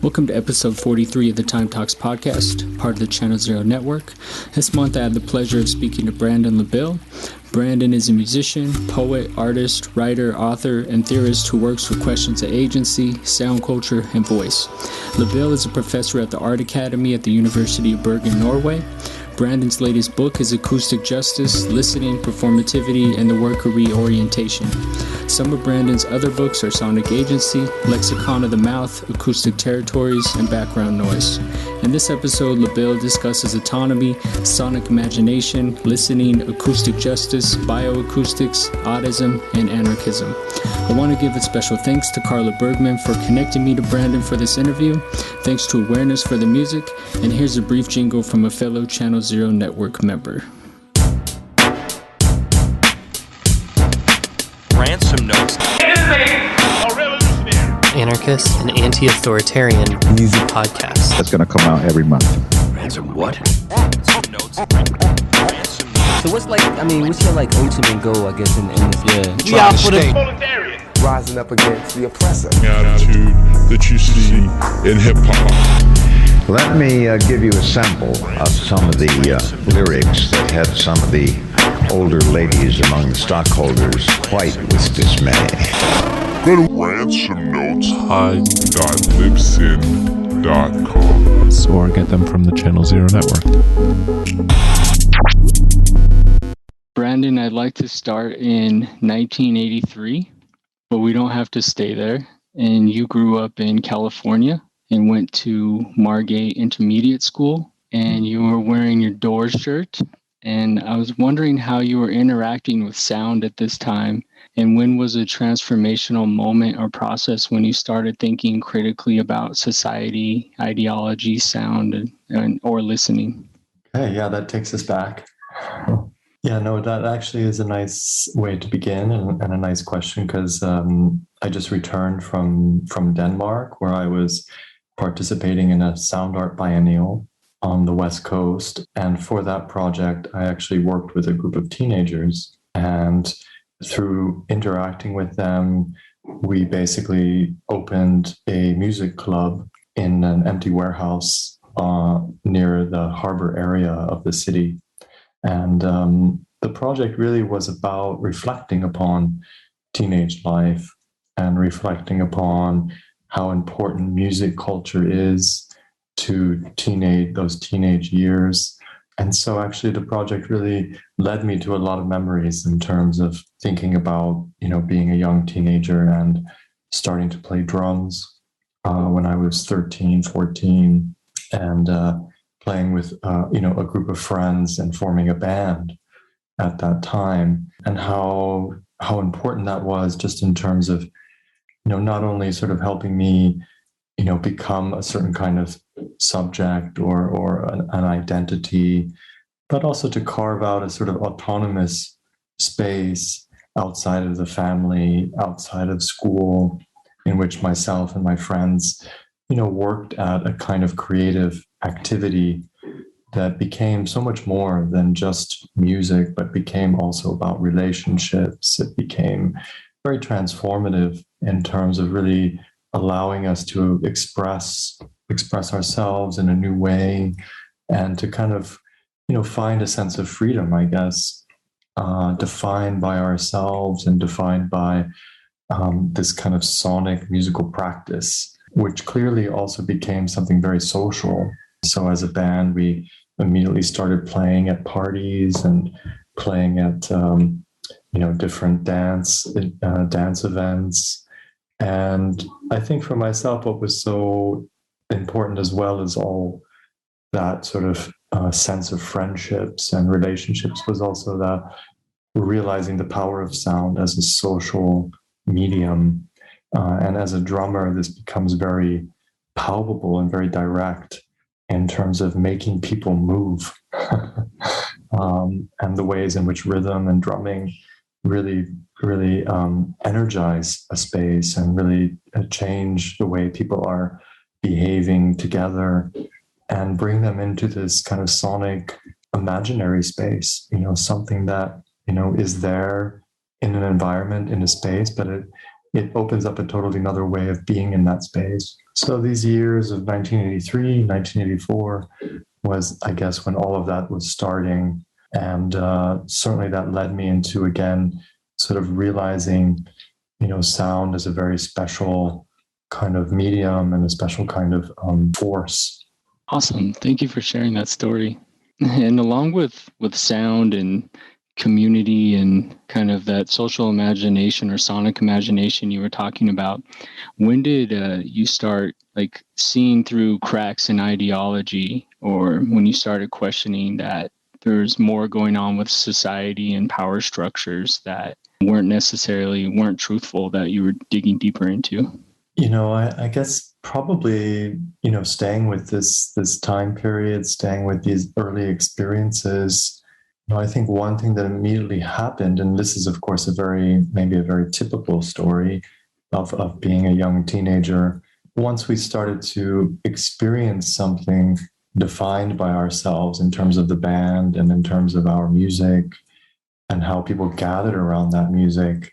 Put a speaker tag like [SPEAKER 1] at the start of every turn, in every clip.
[SPEAKER 1] Welcome to episode 43 of the Time Talks podcast, part of the Channel Zero Network. This month I had the pleasure of speaking to Brandon LaBelle. Brandon is a musician, poet, artist, writer, author, and theorist who works with questions of agency, sound culture, and voice. LaBelle is a professor at the Art Academy at the University of Bergen, Norway. Brandon's latest book is Acoustic Justice, Listening, Performativity, and the Work of Reorientation. Some of Brandon's other books are Sonic Agency, Lexicon of the Mouth, Acoustic Territories, and Background Noise. In this episode, LaBelle discusses autonomy, sonic imagination, listening, acoustic justice, bioacoustics, Audism, and anarchism. I want to give a special thanks to Carla Bergman for connecting me to Brandon for this interview. Thanks to Awareness for the music, and here's a brief jingle from a fellow Channel Zero Network member.
[SPEAKER 2] Ransom notes.
[SPEAKER 3] Anarchist and anti-authoritarian music podcast.
[SPEAKER 4] That's going to come out every month.
[SPEAKER 2] Ransom what? Ransom notes. Ransom notes.
[SPEAKER 5] So what's your ultimate goal, I guess, in this?
[SPEAKER 2] We out for the
[SPEAKER 6] rising up against the oppressor.
[SPEAKER 7] The attitude that you see in hip-hop.
[SPEAKER 4] Let me give you a sample of some of the lyrics that had some of the older ladies among the stockholders white with dismay.
[SPEAKER 7] Go to ransomnotes.libsyn.com
[SPEAKER 8] or get them from the Channel Zero Network.
[SPEAKER 1] Brandon, I'd like to start in 1983, but we don't have to stay there. And you grew up in California and went to Margate Intermediate School, and you were wearing your Doors shirt. And I was wondering how you were interacting with sound at this time, and when was a transformational moment or process when you started thinking critically about society, ideology, sound, or listening?
[SPEAKER 9] Okay, yeah, that takes us back. Yeah, no, that actually is a nice way to begin and a nice question, because I just returned from Denmark, where I was participating in a sound art biennial on the West Coast. And for that project, I actually worked with a group of teenagers. And through interacting with them, we basically opened a music club in an empty warehouse near the harbor area of the city. And the project really was about reflecting upon teenage life and reflecting upon how important music culture is to those teenage years. And so actually the project really led me to a lot of memories in terms of thinking about, being a young teenager and starting to play drums when I was 13, 14, and playing with, a group of friends and forming a band at that time, and how important that was just in terms of, not only sort of helping me, become a certain kind of subject or an identity, but also to carve out a sort of autonomous space outside of the family, outside of school, in which myself and my friends, worked at a kind of creative activity that became so much more than just music, but became also about relationships. It became very transformative in terms of really allowing us to express ourselves in a new way, and to kind of, find a sense of freedom, I guess, defined by ourselves and defined by this kind of sonic musical practice, which clearly also became something very social. So as a band, we immediately started playing at parties and playing at, different dance events. And I think for myself, what was so important, as well as all that sort of sense of friendships and relationships, was also that realizing the power of sound as a social medium. And as a drummer, this becomes very palpable and very direct in terms of making people move, and the ways in which rhythm and drumming really energize a space and really change the way people are behaving together, and bring them into this kind of sonic imaginary space, something that, is there in an environment, in a space, but it it opens up a totally another way of being in that space. So these years of 1983, 1984 was, I guess, when all of that was starting. And certainly that led me into, again, sort of realizing, sound is a very special kind of medium and a special kind of force.
[SPEAKER 1] Awesome. Thank you for sharing that story. And along with sound and community and kind of that social imagination or sonic imagination you were talking about, when did you start like seeing through cracks in ideology, or when you started questioning that there's more going on with society and power structures that weren't truthful, that you were digging deeper into?
[SPEAKER 9] I guess probably, staying with this time period, staying with these early experiences, I think one thing that immediately happened, and this is, of course, maybe a very typical story of being a young teenager, once we started to experience something defined by ourselves in terms of the band and in terms of our music and how people gathered around that music,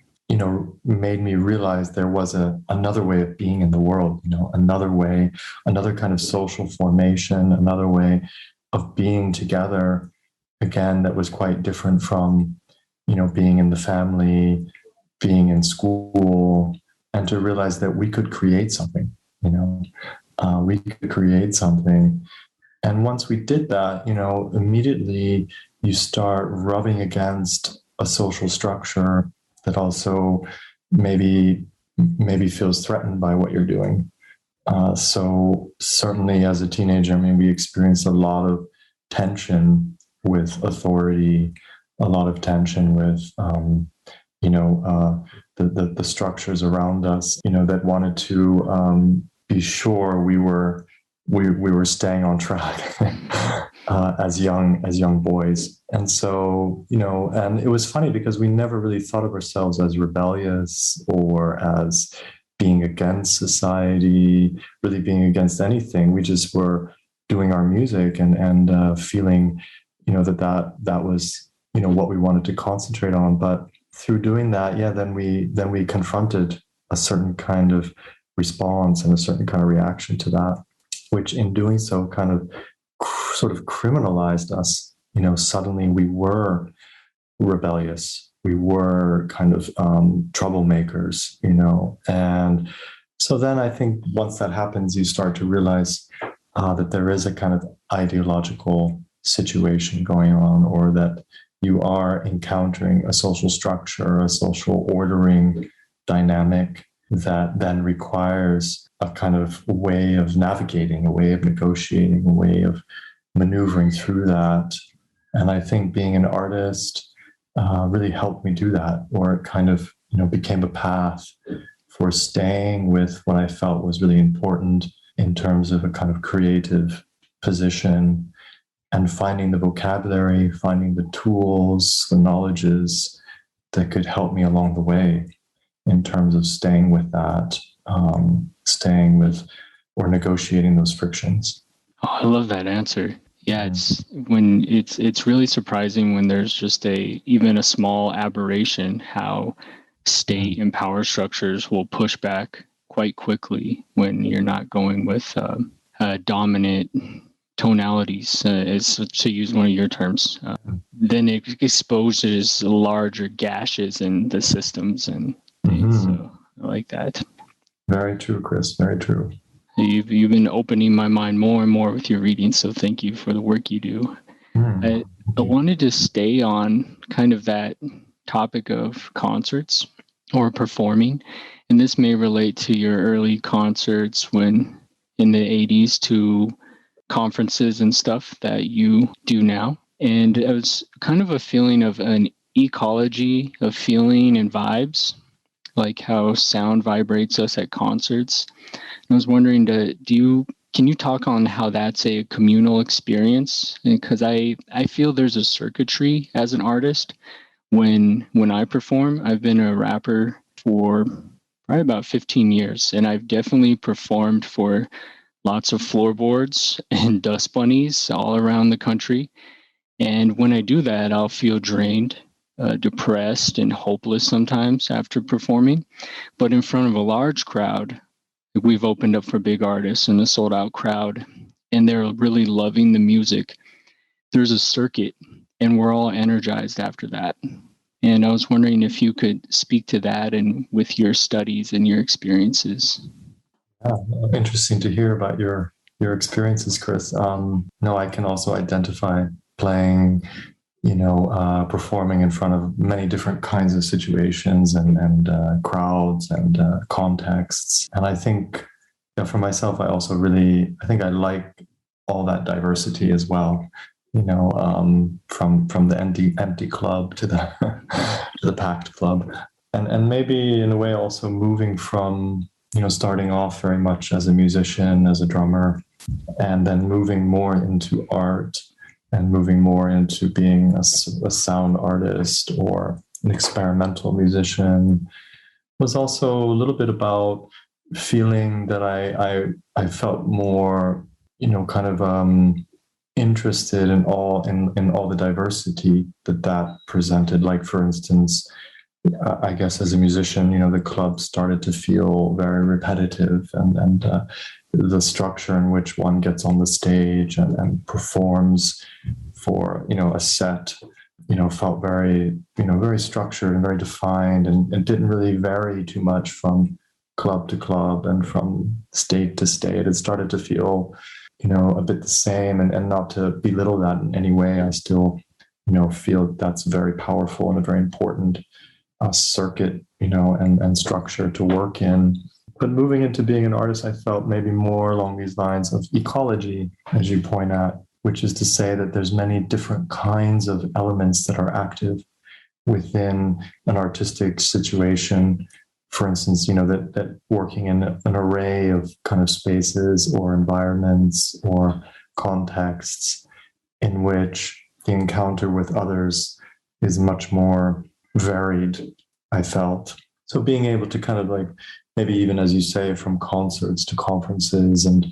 [SPEAKER 9] made me realize there was another way of being in the world, another way, another kind of social formation, another way of being together, again, that was quite different from, being in the family, being in school, and to realize that we could create something, we could create something. And once we did that, immediately you start rubbing against a social structure that also maybe feels threatened by what you're doing. So certainly as a teenager, we experienced a lot of tension with authority, a lot of tension with, the structures around us, that wanted to be sure we were staying on track as young boys. And so, and it was funny because we never really thought of ourselves as rebellious or as being against society, really being against anything. We just were doing our music and feeling, that was, what we wanted to concentrate on. But through doing that, then we confronted a certain kind of response and a certain kind of reaction to that, which in doing so kind of sort of criminalized us. Suddenly we were rebellious. We were kind of troublemakers, And so then I think once that happens, you start to realize that there is a kind of ideological situation going on, or that you are encountering a social structure, a social ordering dynamic that then requires a kind of way of navigating, a way of negotiating, a way of maneuvering through that. And I think being an artist really helped me do that, or it kind of, became a path for staying with what I felt was really important in terms of a kind of creative position, and finding the vocabulary, finding the tools, the knowledges that could help me along the way in terms of staying with that, staying with or negotiating those frictions.
[SPEAKER 1] Oh, I love that answer. Yeah, it's really surprising when there's just even a small aberration, how state and power structures will push back quite quickly when you're not going with dominant tonalities, as to use one of your terms. Then it exposes larger gashes in the systems and things. So I like that.
[SPEAKER 9] Very true, Chris. Very true.
[SPEAKER 1] You've been opening my mind more and more with your reading, so thank you for the work you do. I wanted to stay on kind of that topic of concerts or performing, and this may relate to your early concerts when in the 80s to conferences and stuff that you do now. And it was kind of a feeling of an ecology of feeling and vibes, like how sound vibrates us at concerts. I was wondering, can you talk on how that's a communal experience? Because I feel there's a circuitry as an artist when I perform. I've been a rapper for probably about 15 years, and I've definitely performed for lots of floorboards and dust bunnies all around the country. And when I do that, I'll feel drained. depressed and hopeless sometimes after performing. But in front of a large crowd, we've opened up for big artists and a sold out crowd, and they're really loving the music. There's a circuit, and we're all energized after that. And I was wondering if you could speak to that and with your studies and your experiences.
[SPEAKER 9] Yeah, interesting to hear about your experiences, Chris. No, I can also identify playing, performing in front of many different kinds of situations and crowds and contexts. And I think, for myself, I like all that diversity as well. From the empty club to the to the packed club, and maybe in a way also moving from starting off very much as a musician, as a drummer, and then moving more into art and moving more into being a sound artist or an experimental musician was also a little bit about feeling that I felt more interested in all the diversity that presented. Like, for instance, I guess as a musician, the club started to feel very repetitive, and the structure in which one gets on the stage and performs for a set felt very very structured and very defined, and didn't really vary too much from club to club and from state to state. It started to feel a bit the same, and not to belittle that in any way. I still feel that's very powerful and a very important circuit and structure to work in. But moving into being an artist, I felt maybe more along these lines of ecology, as you point out, which is to say that there's many different kinds of elements that are active within an artistic situation. For instance, that working in an array of kind of spaces or environments or contexts in which the encounter with others is much more varied, I felt. So being able to kind of like, maybe even as you say, from concerts to conferences and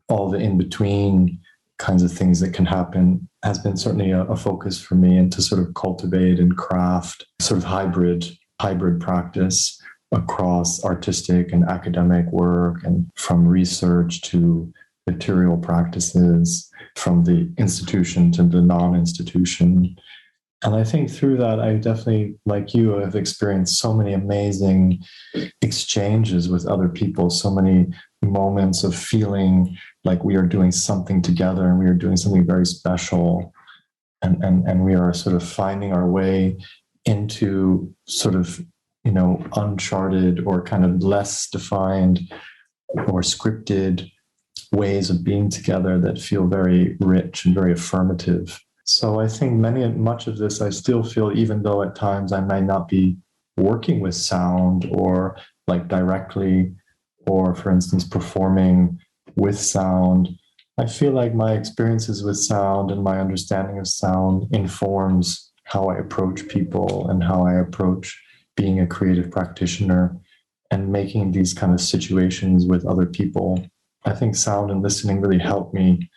[SPEAKER 9] all the in-between kinds of things that can happen has been certainly a focus for me, and to sort of cultivate and craft sort of hybrid practice across artistic and academic work, and from research to material practices, from the institution to the non-institution. And I think through that, I definitely, like you, have experienced so many amazing exchanges with other people, so many moments of feeling like we are doing something together, and we are doing something very special, and we are sort of finding our way into sort of uncharted or kind of less defined or scripted ways of being together that feel very rich and very affirmative. So I think much of this I still feel, even though at times I might not be working with sound or like directly, or for instance performing with sound, I feel like my experiences with sound and my understanding of sound informs how I approach people and how I approach being a creative practitioner and making these kind of situations with other people. I think sound and listening really helped me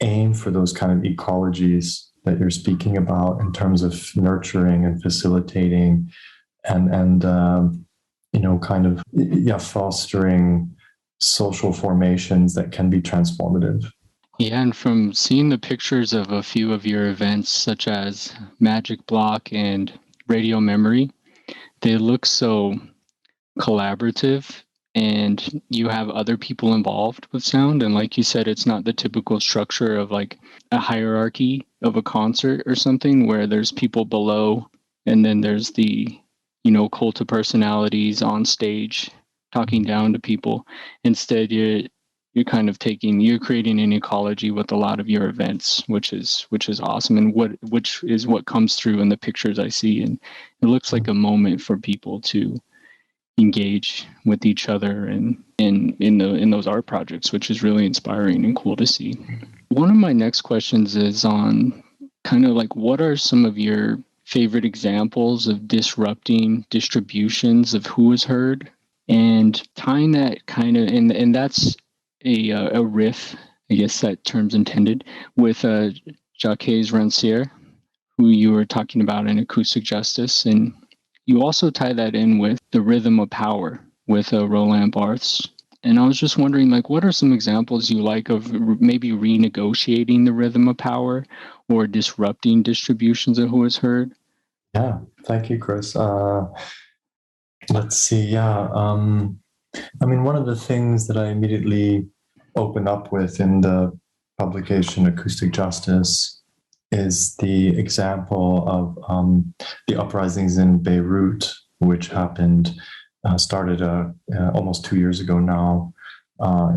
[SPEAKER 9] aim for those kind of ecologies that you're speaking about in terms of nurturing and facilitating and fostering social formations that can be transformative.
[SPEAKER 1] Yeah, and from seeing the pictures of a few of your events, such as Magic Block and Radio Memory, they look so collaborative, and you have other people involved with sound. And like you said, it's not the typical structure of like a hierarchy of a concert or something where there's people below and then there's the, cult of personalities on stage talking down to people. Instead, you're creating an ecology with a lot of your events, which is awesome, and which is what comes through in the pictures I see. And it looks like a moment for people to engage with each other and in those art projects, which is really inspiring and cool to see. One of my next questions is on kind of like, what are some of your favorite examples of disrupting distributions of who is heard, and tying that kind of, and that's a riff, I guess that term's intended, with Jacques Rancière, who you were talking about in Acoustic Justice, and you also tie that in with the rhythm of power with Roland Barthes. And I was just wondering, like, what are some examples you like of maybe renegotiating the rhythm of power or disrupting distributions of who is heard?
[SPEAKER 9] Yeah, thank you, Chris. Let's see. Yeah, I mean, one of the things that I immediately open up with in the publication Acoustic Justice is the example of the uprisings in Beirut, which started almost 2 years ago now,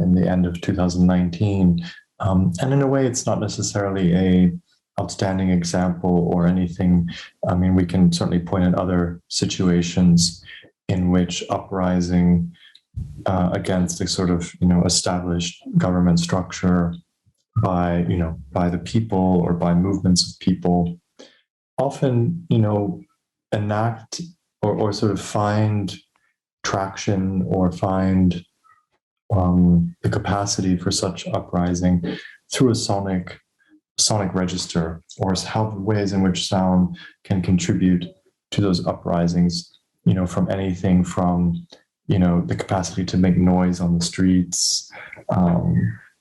[SPEAKER 9] in the end of 2019. And in a way, it's not necessarily a outstanding example or anything. I mean, we can certainly point at other situations in which uprising against a sort of established government structure by the people or by movements of people often enact or sort of find traction or find the capacity for such uprising through a sonic register, or how ways in which sound can contribute to those uprisings, from anything from the capacity to make noise on the streets,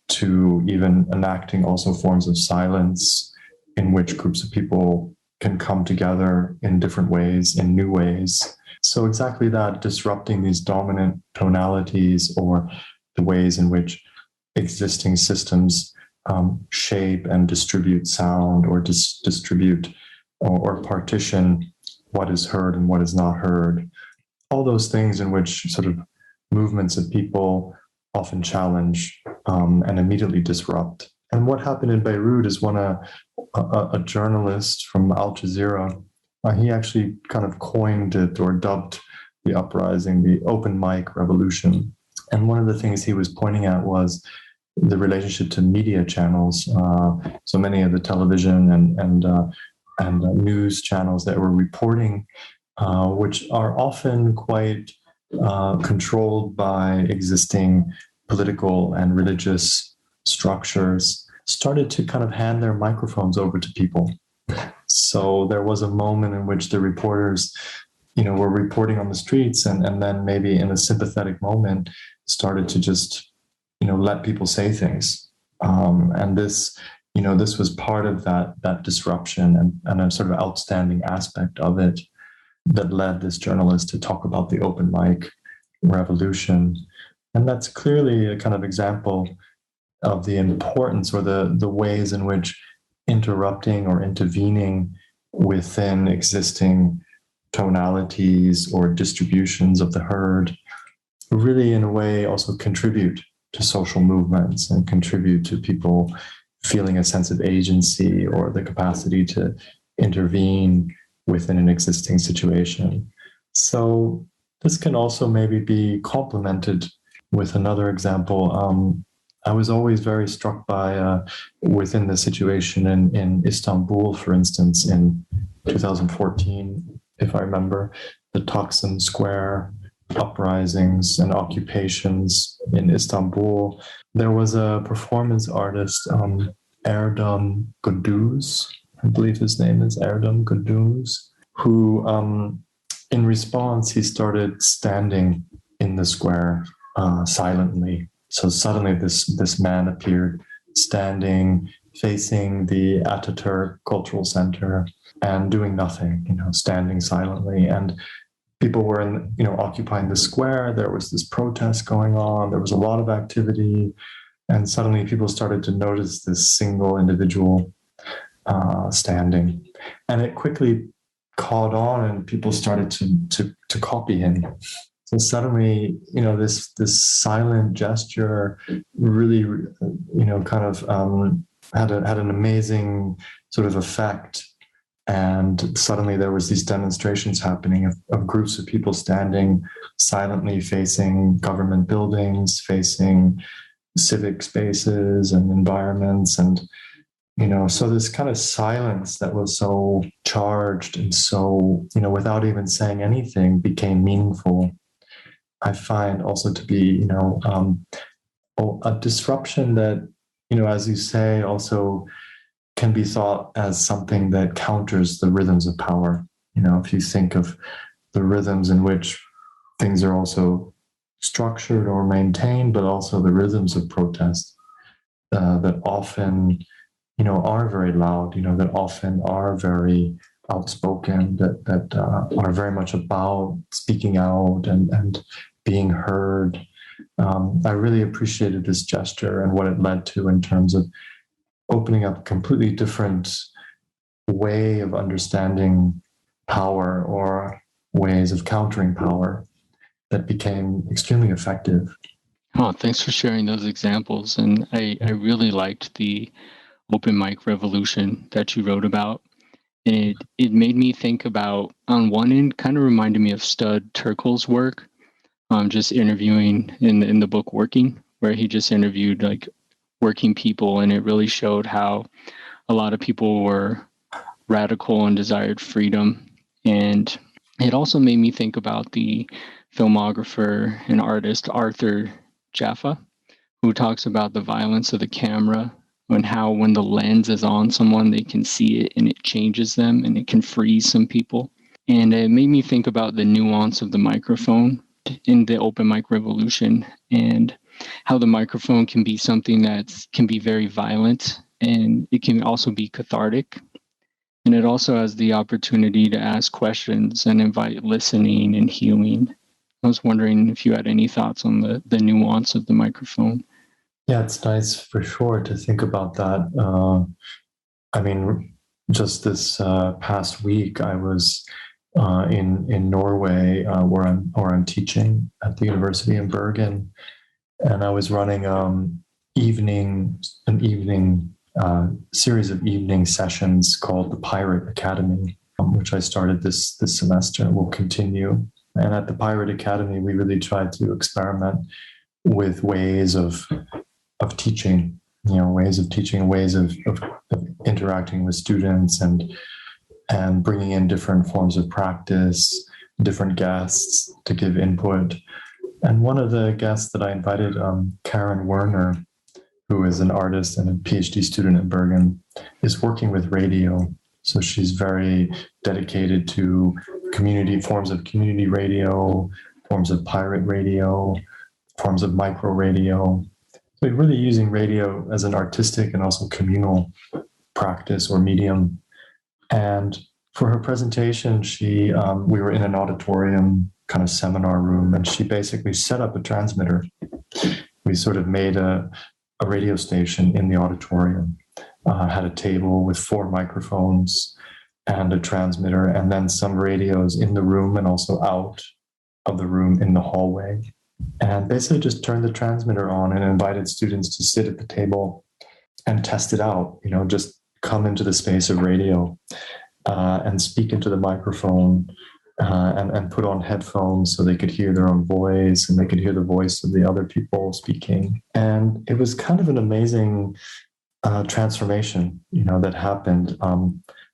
[SPEAKER 9] to even enacting also forms of silence in which groups of people can come together in different ways, in new ways. So exactly that, disrupting these dominant tonalities or the ways in which existing systems shape and distribute sound, or distribute or partition what is heard and what is not heard. All those things in which sort of movements of people often challenge and immediately disrupt. And what happened in Beirut is when a journalist from Al Jazeera, he actually kind of coined it or dubbed the uprising the open mic revolution. And one of the things he was pointing at was the relationship to media channels. So many of the television and news channels that were reporting, which are often quite controlled by existing political and religious structures, started to kind of hand their microphones over to people. So there was a moment in which the reporters, were reporting on the streets, and then maybe in a sympathetic moment started to just, let people say things. And this was part of that disruption and a sort of outstanding aspect of it that led this journalist to talk about the open mic revolution. And that's clearly a kind of example of the importance or the ways in which interrupting or intervening within existing tonalities or distributions of the herd really, in a way, also contribute to social movements and contribute to people feeling a sense of agency or the capacity to intervene within an existing situation. So this can also maybe be complemented with another example. I was always very struck by within the situation in Istanbul, for instance, in 2014, if I remember, the Taksim Square uprisings and occupations in Istanbul. There was a performance artist, Erdem Gündüz, I believe his name is Erdem Gündüz, who in response, he started standing in the square silently. So suddenly this man appeared standing, facing the Ataturk Cultural Center and doing nothing, standing silently. And people were occupying the square. There was this protest going on. There was a lot of activity. And suddenly people started to notice this single individual standing. And it quickly caught on and people started to copy him. So suddenly, this silent gesture really, kind of had an amazing sort of effect. And suddenly there was these demonstrations happening of groups of people standing silently facing government buildings, facing civic spaces and environments. And, so this kind of silence that was so charged and so, without even saying anything, became meaningful. I find also to be, a disruption that, as you say, also can be thought as something that counters the rhythms of power. If you think of the rhythms in which things are also structured or maintained, but also the rhythms of protest that often, are very loud, that often are very outspoken, that are very much about speaking out and being heard. I really appreciated this gesture and what it led to in terms of opening up a completely different way of understanding power or ways of countering power that became extremely effective.
[SPEAKER 1] Oh, thanks for sharing those examples. And I really liked the open mic revolution that you wrote about. And it made me think about, on one end, kind of reminded me of Stud Terkel's work, just interviewing in the book Working, where he just interviewed like working people, and it really showed how a lot of people were radical and desired freedom. And it also made me think about the filmographer and artist Arthur Jaffa, who talks about the violence of the camera and how when the lens is on someone, they can see it and it changes them and it can freeze some people. And it made me think about the nuance of the microphone in the open mic revolution, and how the microphone can be something that can be very violent, and it can also be cathartic. And it also has the opportunity to ask questions and invite listening and healing. I was wondering if you had any thoughts on the nuance of the microphone.
[SPEAKER 9] Yeah, it's nice for sure to think about that. Just this past week, I was in Norway, where I'm teaching at the university in Bergen, and I was running an evening series of evening sessions called the Pirate Academy, which I started this semester and will continue. And at the Pirate Academy, we really tried to experiment with ways of teaching, ways of interacting with students and bringing in different forms of practice, different guests to give input. And one of the guests that I invited, Karen Werner, who is an artist and a PhD student at Bergen, is working with radio. So she's very dedicated to forms of community radio, forms of pirate radio, forms of micro radio. So really using radio as an artistic and also communal practice or medium. And for her presentation, we were in an auditorium kind of seminar room, and she basically set up a transmitter. We sort of made a radio station in the auditorium, had a table with 4 microphones and a transmitter, and then some radios in the room and also out of the room in the hallway. And basically just turned the transmitter on and invited students to sit at the table and test it out, just come into the space of radio and speak into the microphone and put on headphones so they could hear their own voice and they could hear the voice of the other people speaking. And it was kind of an amazing transformation, that happened.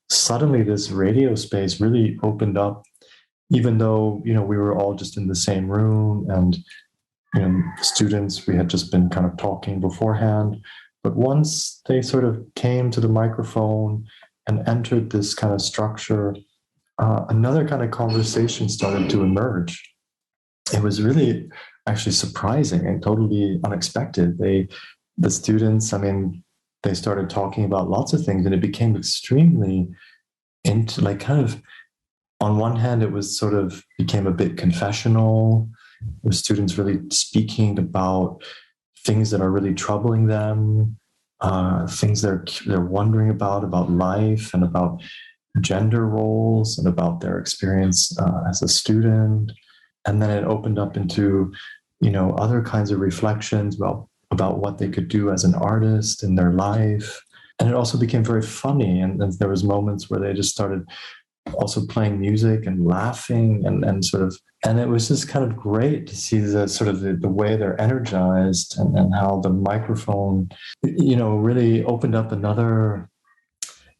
[SPEAKER 9] Suddenly this radio space really opened up, even though, we were all just in the same room and, students, we had just been kind of talking beforehand. But once they sort of came to the microphone and entered this kind of structure, another kind of conversation started to emerge. It was really actually surprising and totally unexpected. The students, they started talking about lots of things, and it became extremely on one hand, it was sort of became a bit confessional, with students really speaking about things that are really troubling them, things they're wondering about life and about gender roles and about their experience as a student. And then it opened up into, other kinds of reflections about what they could do as an artist in their life. And it also became very funny. And there was moments where they just started also playing music and laughing and it was just kind of great to see the way they're energized and how the microphone, really opened up another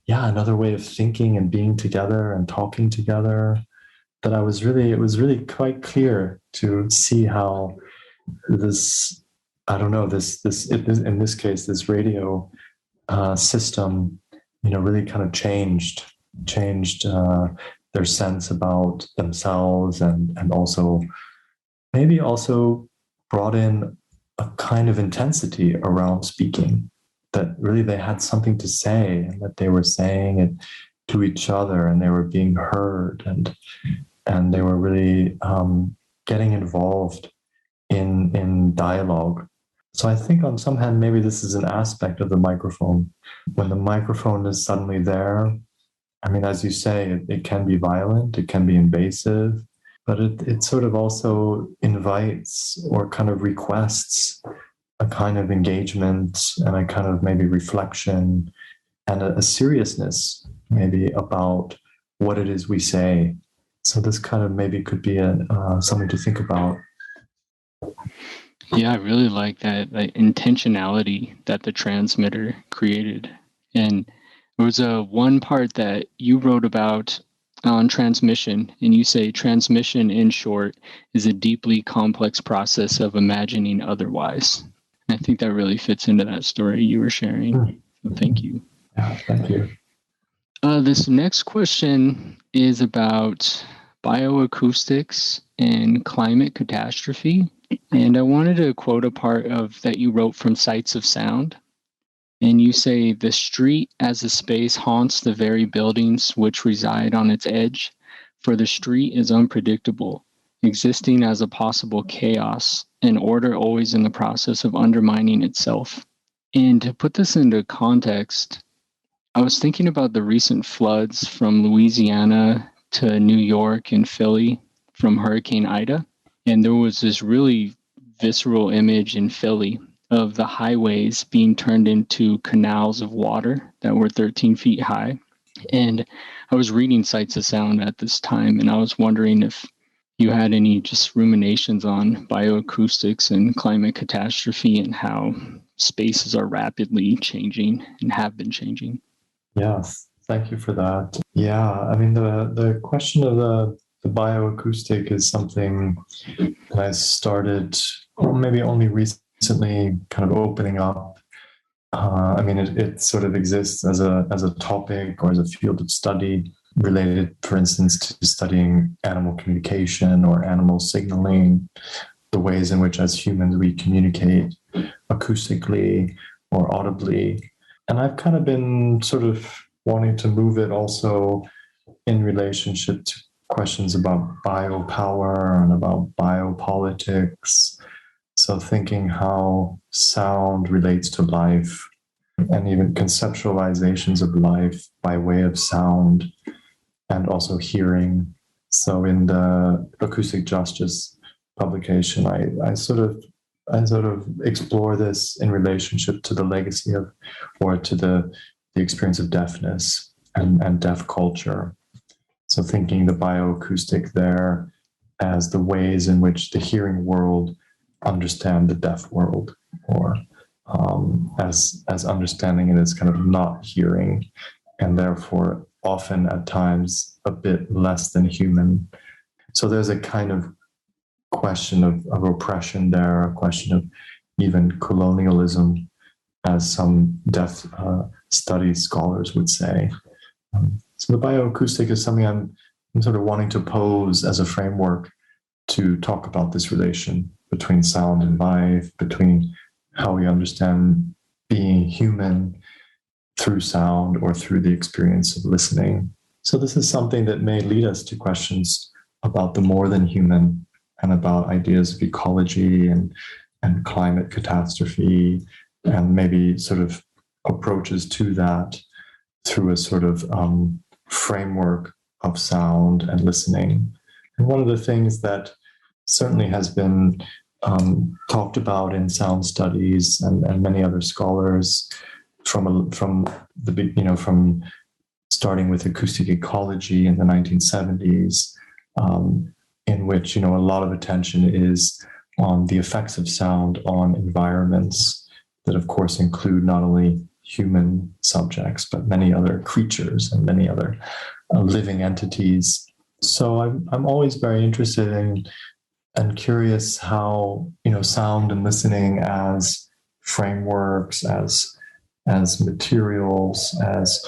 [SPEAKER 9] way of thinking and being together and talking together. That it was really quite clear to see how this, in this case, this radio system really kind of changed their sense about themselves, and also maybe also brought in a kind of intensity around speaking, that really they had something to say, and that they were saying it to each other, and they were being heard, and they were really getting involved in dialogue. So I think on some hand, maybe this is an aspect of the microphone. When the microphone is suddenly there, I mean, as you say, it can be violent, it can be invasive, but it sort of also invites or kind of requests a kind of engagement and a kind of maybe reflection and a seriousness maybe about what it is we say. So this kind of maybe could be something to think about.
[SPEAKER 1] Yeah, I really like that intentionality that the transmitter created. And there was one part that you wrote about on transmission, and you say transmission, in short, is a deeply complex process of imagining otherwise. And I think that really fits into that story you were sharing. So thank you.
[SPEAKER 9] Yeah, thank you.
[SPEAKER 1] This next question is about bioacoustics and climate catastrophe. And I wanted to quote a part of that you wrote from Sights of Sound. And you say, the street as a space haunts the very buildings which reside on its edge, for the street is unpredictable, existing as a possible chaos, and order always in the process of undermining itself. And to put this into context, I was thinking about the recent floods from Louisiana to New York and Philly from Hurricane Ida. And there was this really visceral image in Philly of the highways being turned into canals of water that were 13 feet high. And I was reading Sights of Sound at this time, and I was wondering if you had any just ruminations on bioacoustics and climate catastrophe and how spaces are rapidly changing and have been changing.
[SPEAKER 9] Yes, thank you for that. Yeah, I mean, the question of the bioacoustic is something that I started, or maybe only recently, kind of opening up. I mean, it sort of exists as a topic or as a field of study related, for instance, to studying animal communication or animal signaling, the ways in which as humans we communicate acoustically or audibly. And I've kind of been sort of wanting to move it also in relationship to questions about biopower and about biopolitics. So thinking how sound relates to life and even conceptualizations of life by way of sound and also hearing. So in the Acoustic Justice publication, I sort of explore this in relationship to the legacy of, or to the experience of deafness and deaf culture. So thinking the bioacoustic there as the ways in which the hearing world understand the deaf world, or as understanding it as kind of not hearing, and therefore often at times a bit less than human. So there's a kind of question of oppression there, a question of even colonialism, as some deaf studies scholars would say. So the bioacoustic is something I'm sort of wanting to pose as a framework to talk about this relation between sound and life, between how we understand being human through sound or through the experience of listening. So this is something that may lead us to questions about the more than human and about ideas of ecology and climate catastrophe, and maybe sort of approaches to that through a sort of framework of sound and listening. And one of the things that certainly has been talked about in sound studies and many other scholars from starting with acoustic ecology in the 1970s, in which a lot of attention is on the effects of sound on environments that, of course, include not only human subjects but many other creatures and many other living entities. So I'm always very interested in and curious how sound and listening as frameworks, as materials, as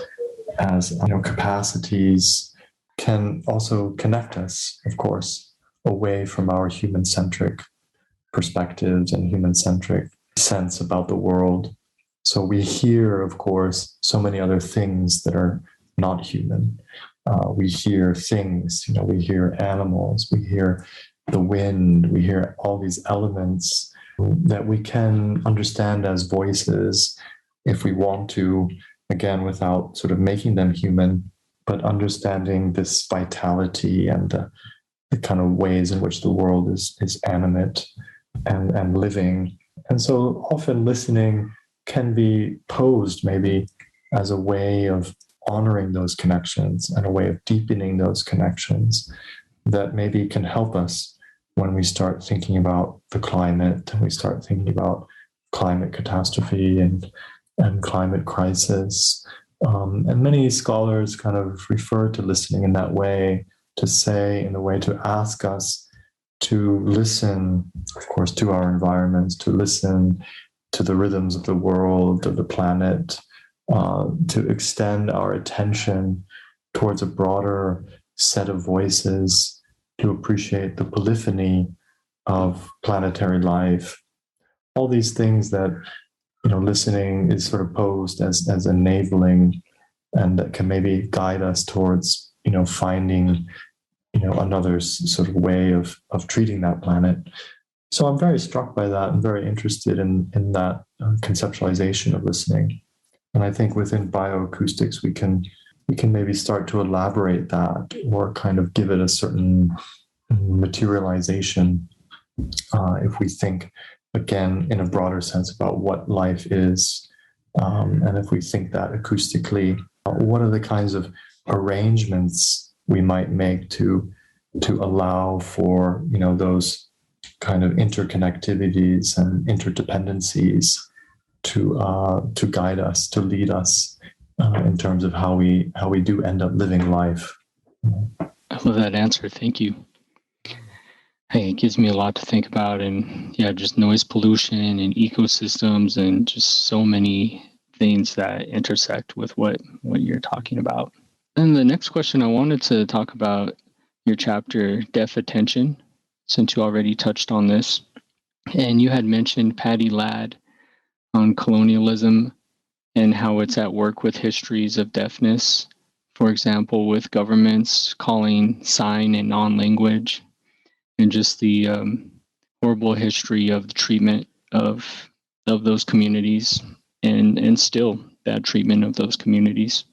[SPEAKER 9] as capacities can also connect us, of course, away from our human-centric perspectives and human-centric sense about the world. So we hear, of course, so many other things that are not human. We hear things, we hear animals, we hear the wind, we hear all these elements that we can understand as voices if we want to, again, without sort of making them human, but understanding this vitality and the kind of ways in which the world is animate and living. And so often listening can be posed maybe as a way of honoring those connections and a way of deepening those connections that maybe can help us when we start thinking about the climate and we start thinking about climate catastrophe and climate crisis. And many scholars kind of refer to listening in that way, to say in a way to ask us to listen, of course, to our environments, to listen to the rhythms of the world, of the planet, to extend our attention towards a broader set of voices, to appreciate the polyphony of planetary life. All these things that, listening is sort of posed as enabling and that can maybe guide us towards, finding, another sort of way of treating that planet. So I'm very struck by that. I'm very interested in that conceptualization of listening. And I think within bioacoustics, we can maybe start to elaborate that or kind of give it a certain materialization if we think, again, in a broader sense about what life is. And if we think that acoustically, what are the kinds of arrangements we might make to allow for, those kind of interconnectivities and interdependencies to guide us, to lead us in terms of how we do end up living life.
[SPEAKER 1] I love that answer. Thank you. Hey, it gives me a lot to think about, and just noise pollution and ecosystems and just so many things that intersect with what you're talking about. And the next question, I wanted to talk about your chapter, Deaf Attention, since you already touched on this. And you had mentioned Patty Ladd on colonialism and how it's at work with histories of deafness, for example, with governments calling sign and non-language, and just the horrible history of the treatment of those communities and still bad treatment of those communities.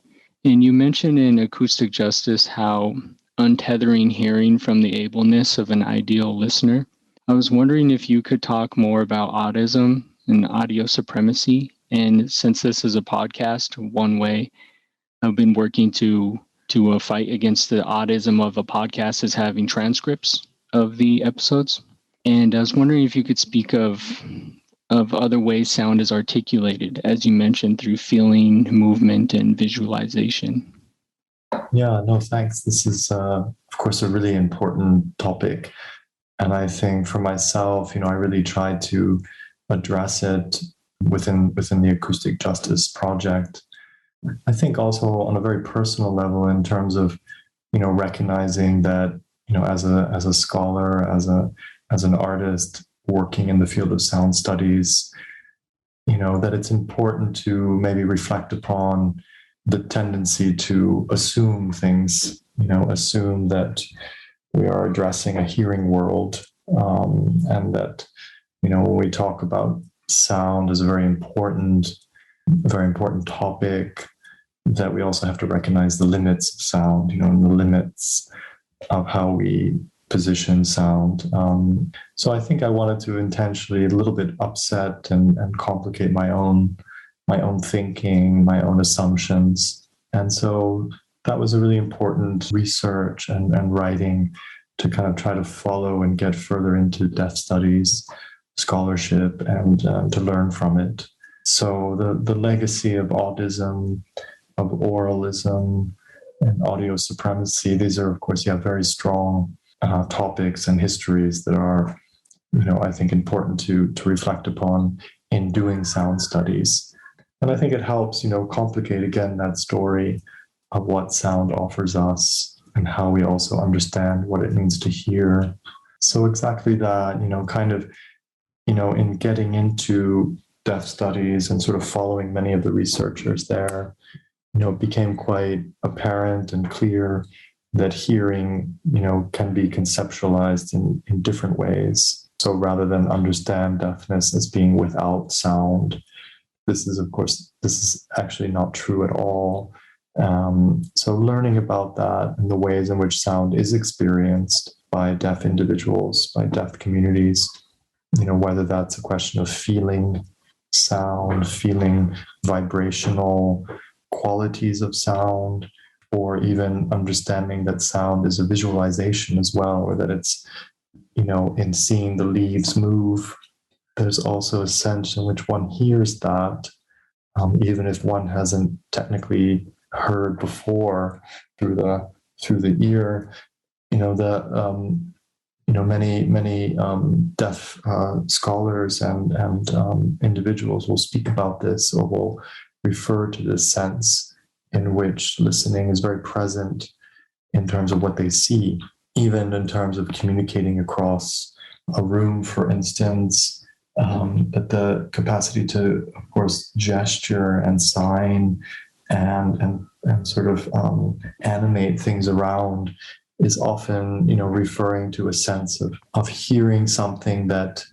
[SPEAKER 1] And you mentioned in Acoustic Justice how untethering hearing from the ableness of an ideal listener. I was wondering if you could talk more about Audism and audio supremacy. And since this is a podcast, one way I've been working to fight against the Audism of a podcast is having transcripts of the episodes. And I was wondering if you could speak of other ways sound is articulated, as you mentioned, through feeling, movement, and visualization.
[SPEAKER 9] Yeah, no, thanks. This is, of course, a really important topic. And I think for myself, I really tried to address it within the Acoustic Justice Project. I think also on a very personal level in terms of, recognizing that, as a scholar, as an artist working in the field of sound studies, that it's important to maybe reflect upon the tendency to assume things, assume that we are addressing a hearing world, and that, when we talk about sound as a very important topic, that we also have to recognize the limits of sound, and the limits of how we position sound. So I think I wanted to intentionally a little bit upset and complicate my own thinking, my own assumptions. And so that was a really important research and writing to kind of try to follow and get further into deaf studies, scholarship, and to learn from it. So the legacy of Audism, of oralism, and audio supremacy, these are, of course, very strong topics and histories that are, I think important to reflect upon in doing sound studies. And I think it helps, complicate again that story what sound offers us and how we also understand what it means to hear. So exactly that, kind of, in getting into deaf studies and sort of following many of the researchers there, it became quite apparent and clear that hearing, can be conceptualized in different ways. So rather than understand deafness as being without sound, this is actually not true at all. So learning about that and the ways in which sound is experienced by deaf individuals, by deaf communities, whether that's a question of feeling sound, feeling vibrational qualities of sound, or even understanding that sound is a visualization as well, or that it's, in seeing the leaves move, there's also a sense in which one hears that, even if one hasn't technically heard before through the ear. Many deaf scholars and individuals will speak about this, or will refer to this sense in which listening is very present in terms of what they see, even in terms of communicating across a room, for instance. But the capacity to, of course, gesture and sign and sort of animate things around is often, referring to a sense of hearing something that,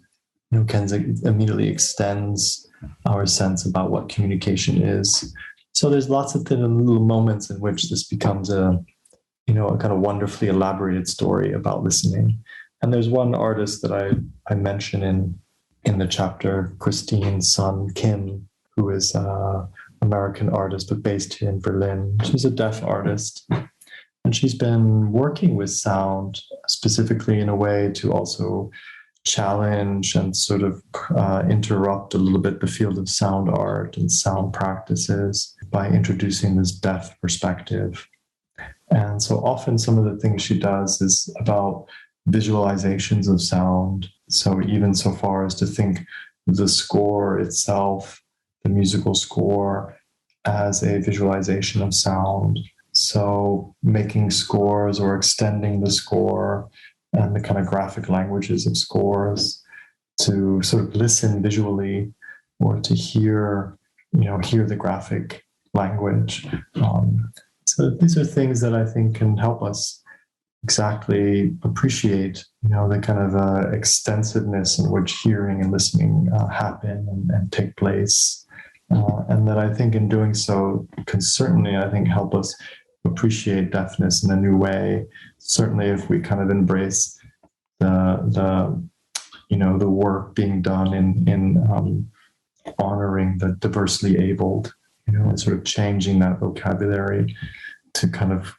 [SPEAKER 9] immediately extends our sense about what communication is. So there's lots of little moments in which this becomes a kind of wonderfully elaborated story about listening. And there's one artist that I mention in the chapter, Christine Sun Kim, who is an American artist but based here in Berlin. She's a deaf artist, and she's been working with sound specifically in a way to also challenge and sort of interrupt a little bit the field of sound art and sound practices by introducing this deaf perspective. And so often some of the things she does is about visualizations of sound. So even so far as to think the score itself, the musical score, as a visualization of sound. So making scores or extending the score and the kind of graphic languages of scores to sort of listen visually, or to hear the graphic language. So these are things that I think can help us exactly appreciate, the kind of extensiveness in which hearing and listening happen and take place. And that I think in doing so can certainly, I think, help us appreciate deafness in a new way. Certainly if we kind of embrace the work being done in honoring the diversely abled, and sort of changing that vocabulary to kind of,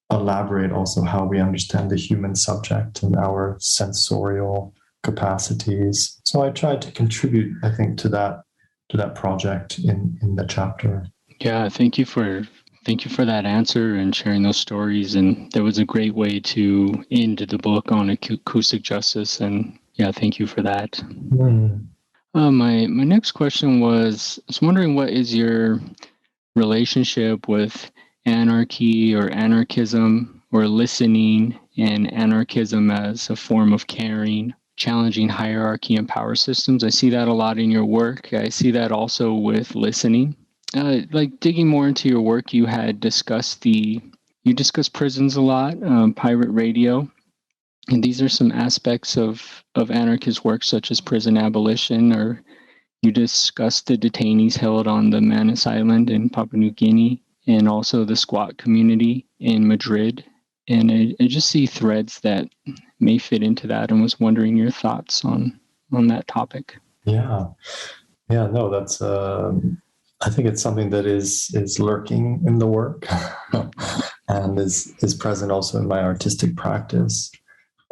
[SPEAKER 9] elaborate also how we understand the human subject and our sensorial capacities. So I tried to contribute, I think, to that project in the chapter.
[SPEAKER 1] Yeah, thank you for that answer and sharing those stories. And that was a great way to end the book on acoustic justice. And yeah, thank you for that. My next question was, I was wondering, what is your relationship with anarchy or anarchism, or listening and anarchism as a form of caring, challenging hierarchy and power systems? I see that a lot in your work. I see that also with listening. Like digging more into your work, you discussed prisons a lot, pirate radio. And these are some aspects of anarchist work, such as prison abolition, or you discussed the detainees held on the Manus Island in Papua New Guinea, and also the squat community in Madrid. And I just see threads that may fit into that, and was wondering your thoughts on that topic.
[SPEAKER 9] No, that's I think it's something that is lurking in the work and is present also in my artistic practice.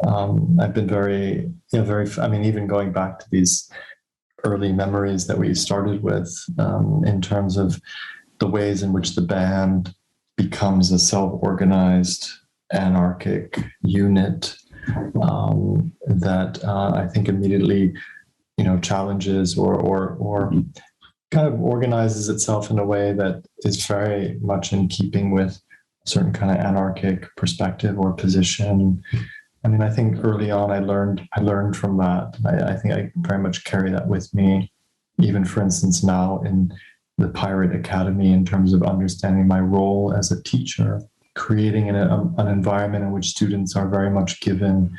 [SPEAKER 9] I've been very, even going back to these early memories that we started with, in terms of the ways in which the band becomes a self-organized anarchic unit that I think immediately, challenges or kind of organizes itself in a way that is very much in keeping with a certain kind of anarchic perspective or position. I mean, I think early on I learned from that. I think I very much carry that with me, even for instance now in the Pirate Academy, in terms of understanding my role as a teacher, creating an environment in which students are very much given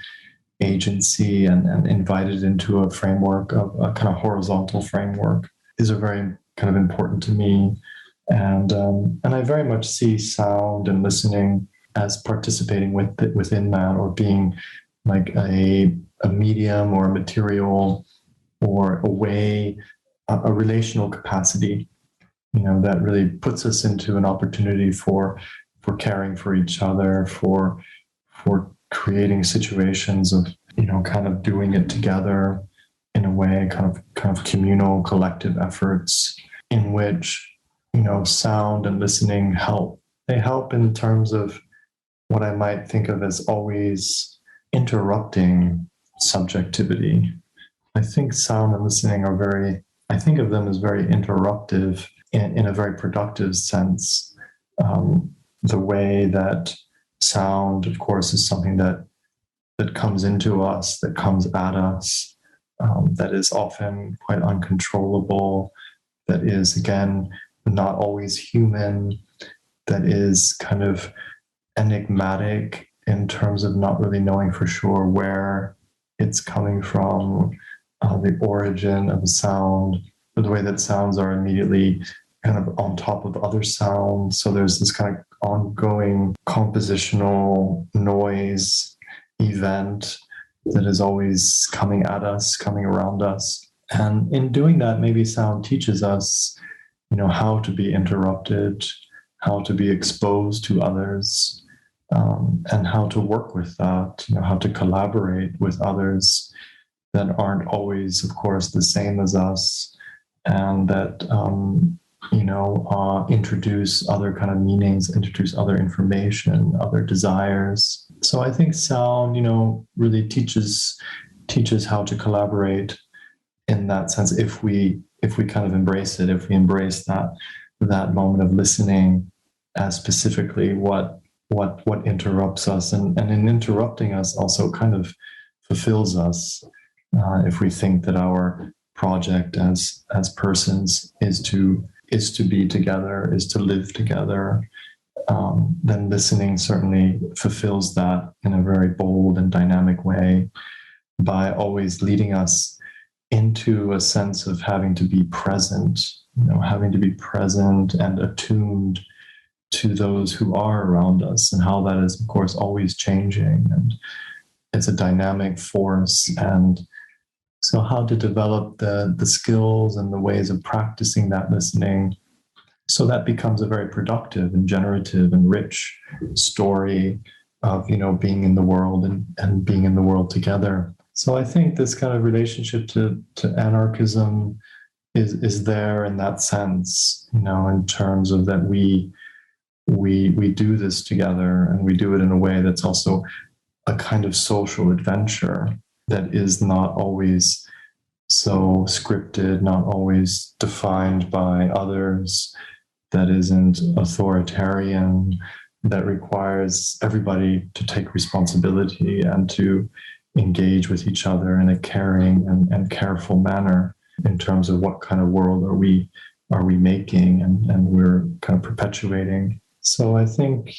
[SPEAKER 9] agency and invited into a framework of a kind of horizontal framework is a very kind of important to me. And I very much see sound and listening as participating within that, or being like a medium or a material or a way, a relational capacity, that really puts us into an opportunity for caring for each other, for creating situations of, kind of doing it together in a way, kind of communal, collective efforts in which, sound and listening help. They help in terms of what I might think of as always interrupting subjectivity. I think sound and listening I think of them as very interruptive in a very productive sense. The way that sound, of course, is something that comes into us, that comes at us, that is often quite uncontrollable, that is, again, not always human, that is kind of enigmatic in terms of not really knowing for sure where it's coming from, the origin of a sound, or the way that sounds are immediately kind of on top of other sounds. So there's this kind of ongoing compositional noise event that is always coming at us, coming around us. And in doing that, maybe sound teaches us, how to be interrupted, how to be exposed to others, and how to work with that, how to collaborate with others that aren't always, of course, the same as us, and that, introduce other kind of meanings, introduce other information, other desires. So I think sound, really teaches how to collaborate in that sense, if we kind of embrace it, if we embrace that moment of listening as specifically what interrupts us, and in interrupting us also kind of fulfills us. If we think that our project as persons is to be together, is to live together, then listening certainly fulfills that in a very bold and dynamic way, by always leading us into a sense of having to be present, and attuned to those who are around us, and how that is, of course, always changing, and it's a dynamic force. And so how to develop the skills and the ways of practicing that listening, so that becomes a very productive and generative and rich story of, being in the world and being in the world together. So I think this kind of relationship to anarchism is there in that sense, in terms of that we do this together, and we do it in a way that's also a kind of social adventure that is not always so scripted, not always defined by others, that isn't authoritarian, that requires everybody to take responsibility and to engage with each other in a caring and careful manner, in terms of what kind of world are we making and we're kind of perpetuating. So I think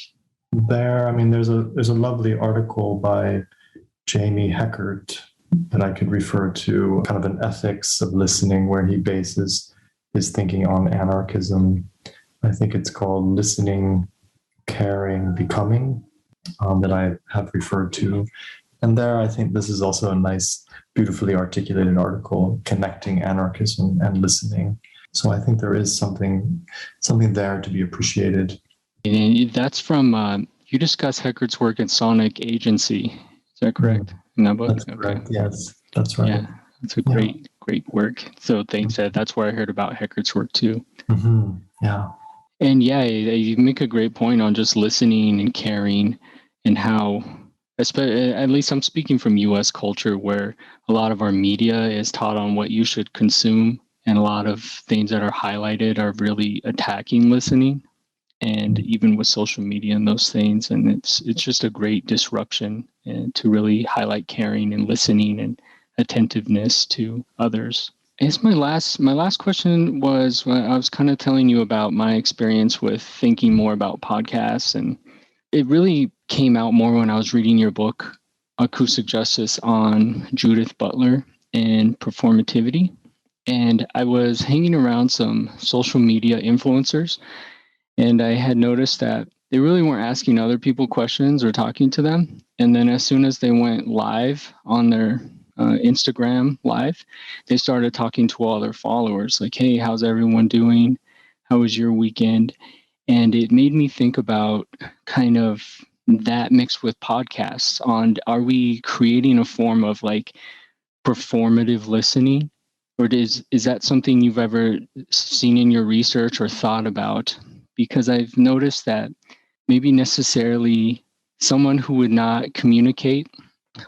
[SPEAKER 9] there's a lovely article by Jamie Heckert that I could refer to, kind of an ethics of listening, where he bases his thinking on anarchism. I think it's called Listening, Caring, Becoming, that I have referred to. And there, I think this is also a nice, beautifully articulated article connecting anarchism and listening. So I think there is something there to be appreciated.
[SPEAKER 1] And that's from, you discuss Heckert's work in Sonic Agency. Is that correct? In that book?
[SPEAKER 9] That's correct. Yes, that's right.
[SPEAKER 1] Yeah, that's a great work. So thanks. That's where I heard about Heckert's work too.
[SPEAKER 9] Mm-hmm. Yeah.
[SPEAKER 1] And you make a great point on just listening and caring, and how, at least I'm speaking from U.S. culture, where a lot of our media is taught on what you should consume and a lot of things that are highlighted are really attacking listening, and even with social media and those things. And it's just a great disruption, and to really highlight caring and listening and attentiveness to others. I guess my last question was, when I was kind of telling you about my experience with thinking more about podcasts, and it really came out more when I was reading your book, Acoustic Justice, on Judith Butler and performativity. And I was hanging around some social media influencers, and I had noticed that they really weren't asking other people questions or talking to them. And then as soon as they went live on their Instagram live, they started talking to all their followers, like, hey, how's everyone doing? How was your weekend? And it made me think about kind of that mixed with podcasts on, are we creating a form of like performative listening? Or is that something you've ever seen in your research or thought about? Because I've noticed that maybe necessarily someone who would not communicate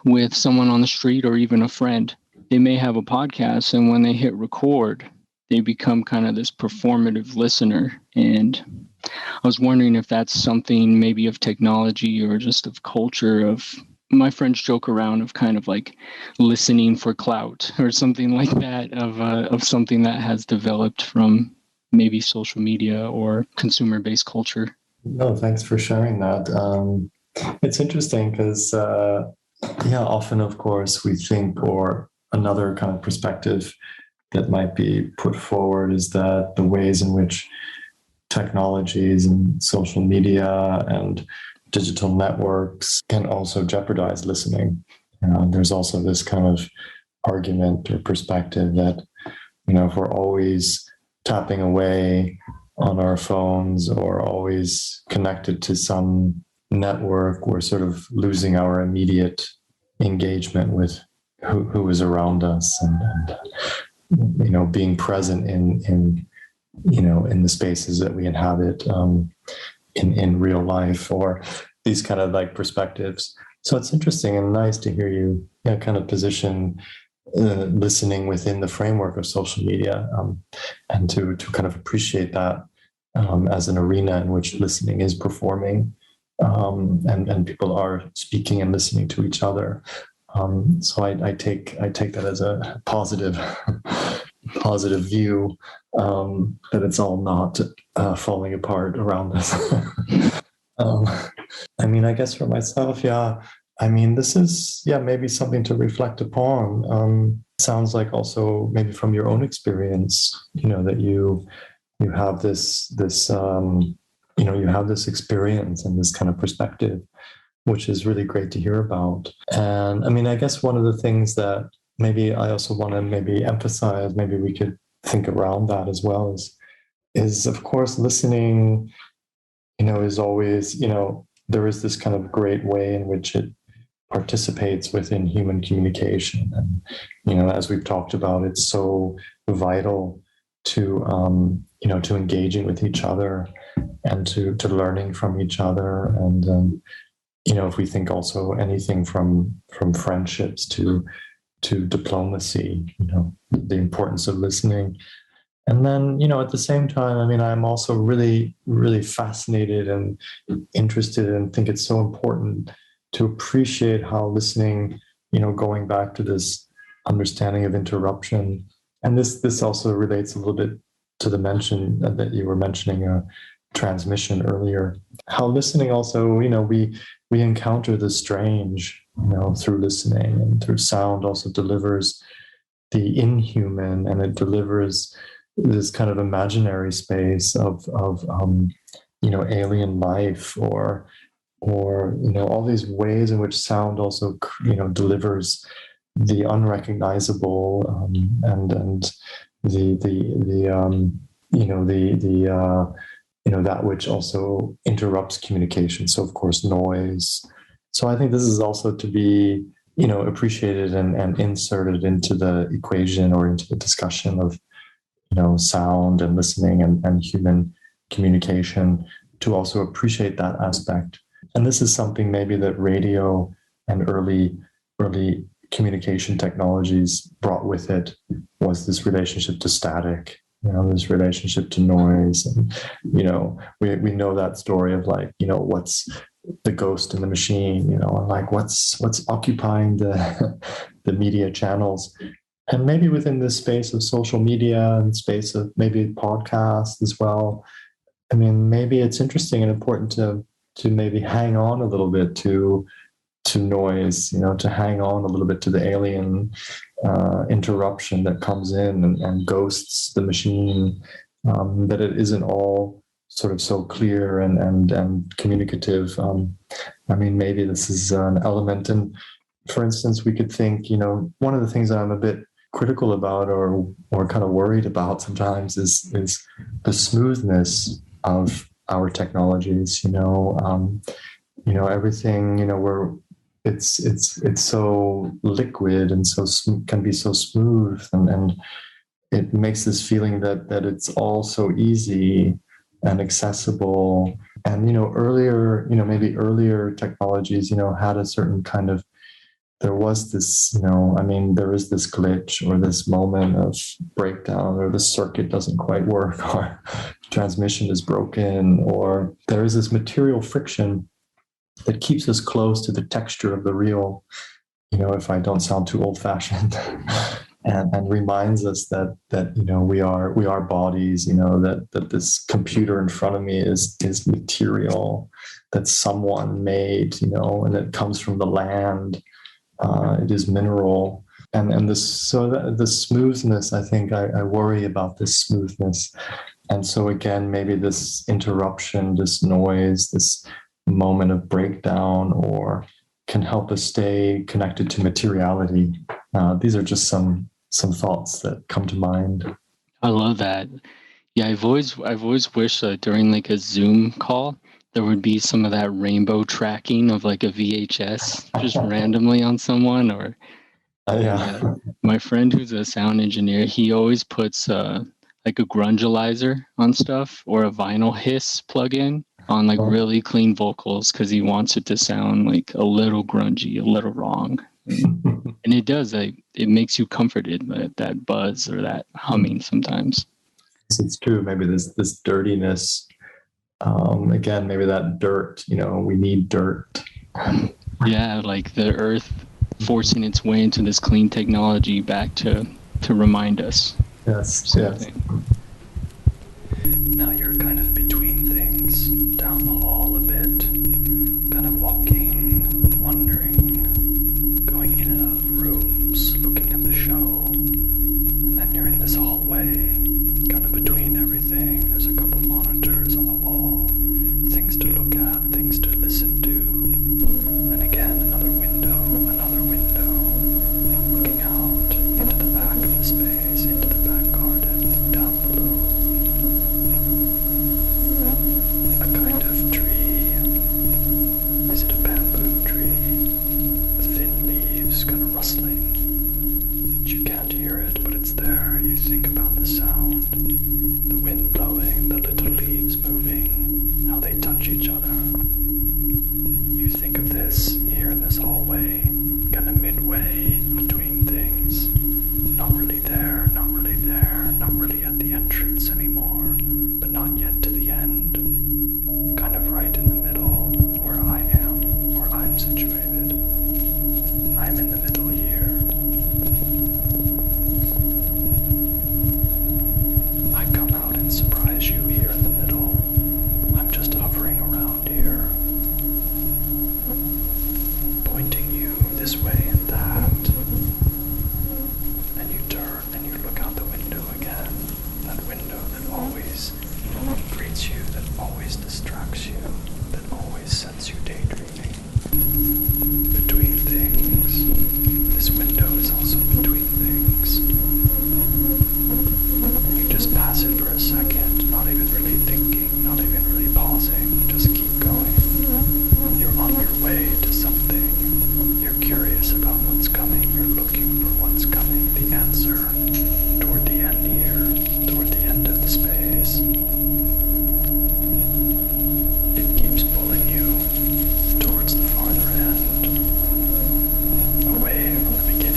[SPEAKER 1] with someone on the street or even a friend, they may have a podcast, and when they hit record, they become kind of this performative listener. And I was wondering if that's something maybe of technology or just of culture. Of my friends joke around of kind of like listening for clout or something like that, of something that has developed from maybe social media or consumer-based culture.
[SPEAKER 9] No, thanks for sharing that. It's interesting because, often, of course, we think, or another kind of perspective that might be put forward is that the ways in which technologies and social media and digital networks can also jeopardize listening. There's also this kind of argument or perspective that, if we're always tapping away on our phones or always connected to some network, we're sort of losing our immediate engagement with who is around us, and being present in the spaces that we inhabit in real life, or these kind of like perspectives. So it's interesting and nice to hear you kind of position listening within the framework of social media, and to kind of appreciate that as an arena in which listening is performing, and people are speaking and listening to each other. So I take that as a positive view, that it's all not falling apart around us. I guess for myself, this is maybe something to reflect upon. Sounds like also maybe from your own experience, that you have this you have this experience and this kind of perspective, which is really great to hear about. And I guess one of the things that maybe I also want to maybe emphasize, maybe we could think around that as well, is of course listening, is always, there is this kind of great way in which it participates within human communication. And, as we've talked about, it's so vital to, to engaging with each other and to learning from each other. And, if we think also anything from friendships to diplomacy, the importance of listening. And then, at the same time, I'm also really, really fascinated and interested, and think it's so important to appreciate how listening, going back to this understanding of interruption. And this also relates a little bit to the mention that you were mentioning, transmission earlier, how listening also, we encounter the strange, through listening, and through sound also delivers the inhuman, and it delivers this kind of imaginary space of alien life, or all these ways in which sound also delivers the unrecognizable, and that which also interrupts communication. So of course noise. So I think this is also to be appreciated and inserted into the equation, or into the discussion of sound and listening and human communication, to also appreciate that aspect. And this is something maybe that radio and early communication technologies brought with it was this relationship to static, this relationship to noise. And, we know that story of like, what's the ghost in the machine, like what's occupying the media channels. And maybe within this space of social media and space of maybe podcasts as well, I mean, maybe it's interesting and important to maybe hang on a little bit to noise, to hang on a little bit to the alien interruption that comes in and ghosts the machine, that it isn't all sort of so clear and communicative. I mean, maybe this is an element. And for instance, we could think, one of the things that I'm a bit critical about or kind of worried about sometimes is the smoothness of our technologies. Everything, it's so liquid and can be so smooth, and it makes this feeling that it's all so easy and accessible. And maybe earlier technologies had a certain kind of, there was this, there is this glitch or this moment of breakdown, or the circuit doesn't quite work, or transmission is broken, or there is this material friction that keeps us close to the texture of the real, if I don't sound too old-fashioned, and reminds us that we are bodies, that this computer in front of me is material that someone made, and it comes from the land. It is mineral, and the smoothness. I think I worry about this smoothness, and so again, maybe this interruption, this noise, this moment of breakdown, or can help us stay connected to materiality. These are just some thoughts that come to mind.
[SPEAKER 1] I love that. Yeah, I've always wished that during like a Zoom call, there would be some of that rainbow tracking of like a VHS just randomly on someone. Or my friend who's a sound engineer, he always puts like a grungelizer on stuff, or a vinyl hiss plugin on like really clean vocals, because he wants it to sound like a little grungy, a little wrong. And it does, it makes you comforted by that buzz or that humming sometimes.
[SPEAKER 9] It's true. Maybe this dirtiness. Again, maybe that dirt, we need dirt.
[SPEAKER 1] Yeah, like the earth forcing its way into this clean technology back to remind us.
[SPEAKER 9] Yes.
[SPEAKER 10] Now you're kind of between things, down the hall a bit, kind of walking, wandering, going in and out of rooms, looking at the show, and then you're in this hallway, kind of between everything. There's a couple monitors on the wall, things to look at, things to listen to. Then again, another window, looking out into the back of the space, into the back garden, down below. A kind of tree. Is it a bamboo tree? With thin leaves kind of rustling. You can't hear it, but it's there. You think about the sound. The wind blowing, the little leaves moving, how they touch each other. You think of this here in this hallway, kind of midway between things. Not really there, not really at the entrance anymore, but not yet to the end. Kind of right in the middle, where I am, where I'm situated. I'm in the middle here. I come out and surprise you here in the middle. I'm just hovering around here, pointing you this way and that. And you turn and you look out the window again. That window that always greets you, that always distracts you, that always sets you daydreaming. Between things. This window is also between things. And you just pass it for a second, not even really thinking, not even really pausing, just keep going. You're on your way to something. You're curious about what's coming. You're looking for what's coming, the answer, toward the end here, toward the end of the space. It keeps pulling you towards the farther end, away from the beginning.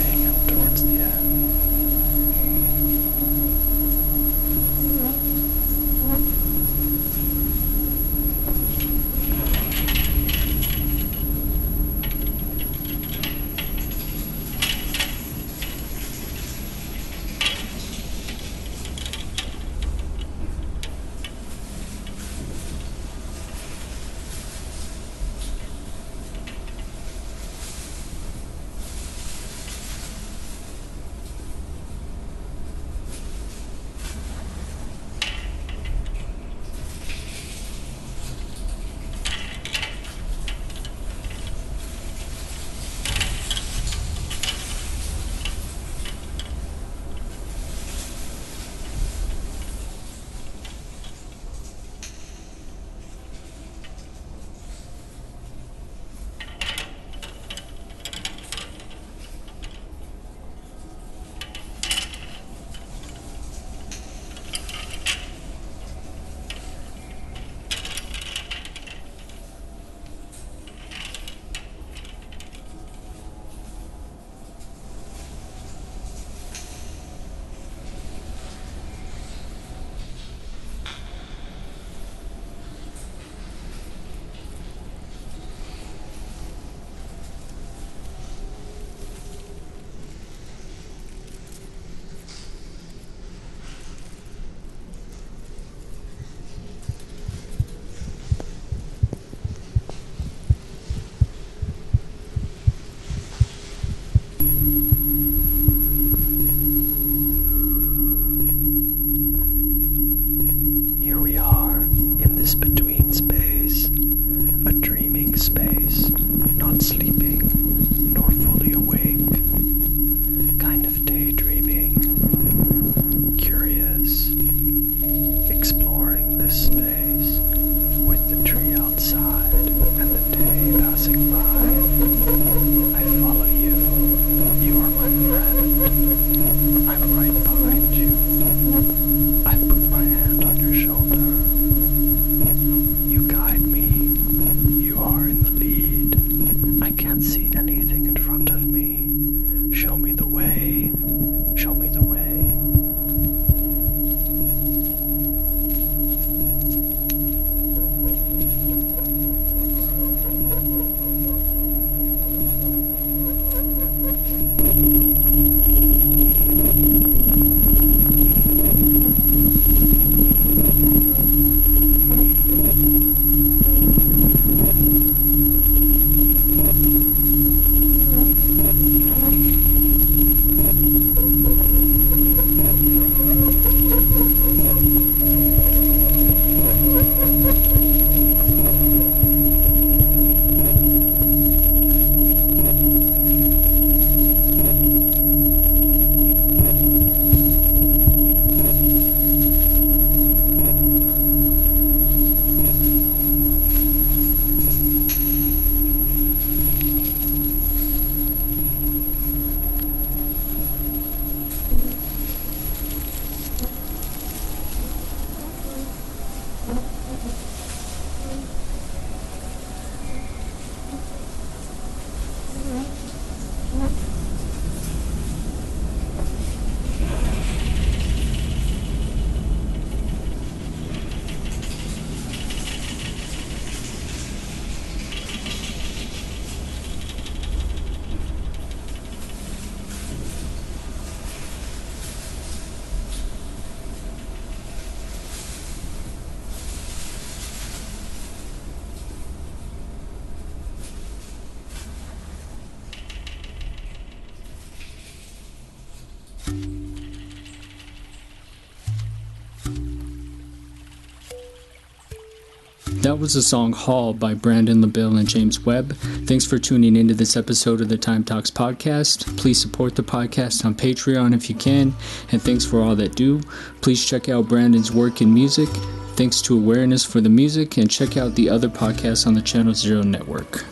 [SPEAKER 10] this between space, a dreaming space, not sleeping nor fully awake, kind of daydreaming, curious, exploring this space with the tree outside and the day passing by. I follow you. You are my friend. I'm right behind you. I put my hand on your shoulder. You guide me. You are in the lead. I can't see anything in front of me. Show me the way. Show me the way.
[SPEAKER 1] That was the song Hall by Brandon LaBelle and James Webb. Thanks for tuning into this episode of the Time Talks podcast. Please support the podcast on Patreon if you can, and thanks for all that do. Please check out Brandon's work in music. Thanks to Awareness for the music, and check out the other podcasts on the Channel Zero Network.